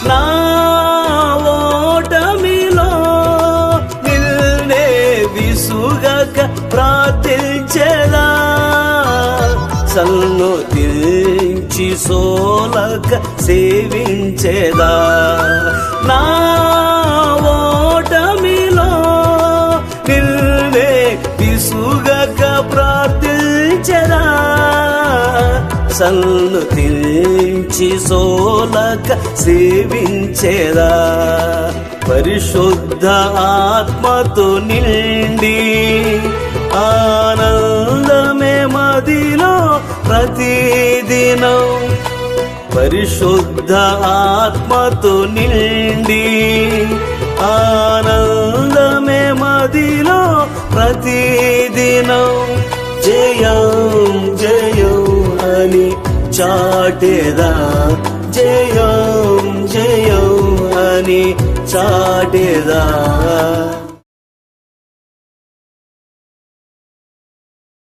నా ఓటమిలో నిన్నే విసుగక ప్రార్థించెదా, సన్నుతించి సోలక సేవించెదా. నా ఓటమిలో నిన్నే విసుగక ప్రార్థించెదా, సన్నుతించి సోలక సేవించెదా. పరిశుద్ధ ఆత్మతో నిండి ఆనందమే మదిలో ప్రతిదినం. పరిశుద్ధ ఆత్మతో నిండి ఆనందమే మదిలో ప్రతిదినం. జయం జయం అని చాటెదా, జయం జయం అని చాటెదా.